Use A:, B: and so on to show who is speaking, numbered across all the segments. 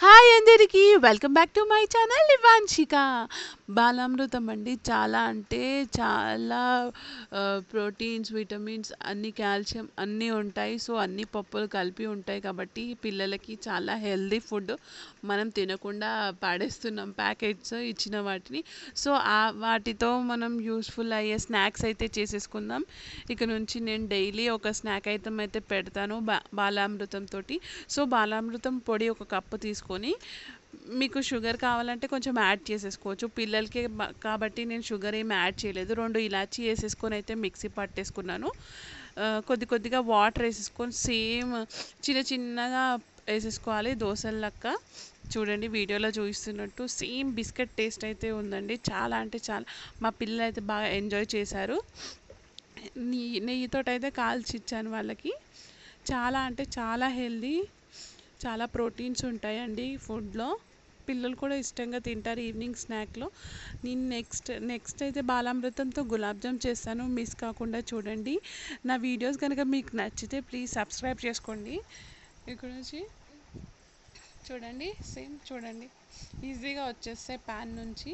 A: Hi అందరికీ welcome back to my channel Ivanshika. Balamrutham అండి, చాలా అంటే చాలా ప్రోటీన్స్, విటమిన్స్, అన్ని కాల్షియం అన్నీ ఉంటాయి. సో అన్ని పప్పులు కలిపి ఉంటాయి కాబట్టి పిల్లలకి చాలా హెల్దీ ఫుడ్. మనం తినకుండా పాడేస్తున్నాం ప్యాకెట్స్ ఇచ్చిన వాటిని. సో వాటితో మనం యూస్ఫుల్ అయ్యే స్నాక్స్ అయితే చేసేసుకుందాం. ఇక నుంచి నేను డైలీ ఒక స్నాక్ ఐటమ్ అయితే పెడతాను బాలామృతం తోటి. సో బాలామృతం పొడి ఒక కప్పు తీసుకొని, మీకు షుగర్ కావాలంటే కొంచెం యాడ్ చేసేసుకోవచ్చు. పిల్లలకి కాబట్టి నేను షుగర్ ఏమి యాడ్ చేయలేదు. 2 ఇలాచీ వేసేసుకొని అయితే మిక్సీ పట్టేసుకున్నాను. కొద్ది కొద్దిగా వాటర్ వేసేసుకొని సేమ్ చిన్న చిన్నగా వేసేసుకోవాలి దోశల లెక్క. చూడండి వీడియోలో చూపిస్తున్నట్టు సేమ్ బిస్కెట్ టేస్ట్ అయితే ఉందండి. చాలా అంటే చాలా, మా పిల్లలు అయితే బాగా ఎంజాయ్ చేశారు. నెయ్యితో అయితే కాల్చి ఇచ్చాను వాళ్ళకి. చాలా అంటే చాలా హెల్దీ, చాలా ప్రోటీన్స్ ఉంటాయండి ఫుడ్లో. పిల్లలు కూడా ఇష్టంగా తింటారు ఈవినింగ్ స్నాక్లో. నేను నెక్స్ట్ అయితే బాలామృతంతో గులాబ్ జామ్ చేస్తాను, మిస్ కాకుండా చూడండి. నా వీడియోస్ కనుక మీకు నచ్చితే ప్లీజ్ సబ్స్క్రైబ్ చేసుకోండి. ఇక్కడ నుంచి చూడండి, సేమ్ చూడండి, ఈజీగా వచ్చేస్తాయి ప్యాన్ నుంచి.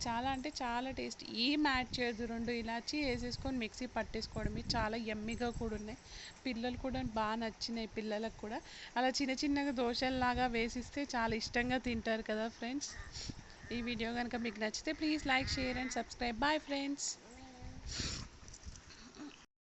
A: చాలా అంటే చాలా టేస్ట్. ఏం యాడ్ చేయదు, 2 ఇలాచి వేసేసుకొని మిక్సీ పట్టేసుకోవడమే. చాలా యమ్మీగా కూడా ఉన్నాయి. పిల్లలు కూడా బాగా నచ్చినాయి పిల్లలకు కూడా. అలా చిన్న చిన్నగా దోశల్లాగా వేసిస్తే చాలా ఇష్టంగా తింటారు కదా ఫ్రెండ్స్. ఈ వీడియో కనుక మీకు నచ్చితే please like, share and subscribe. Bye friends.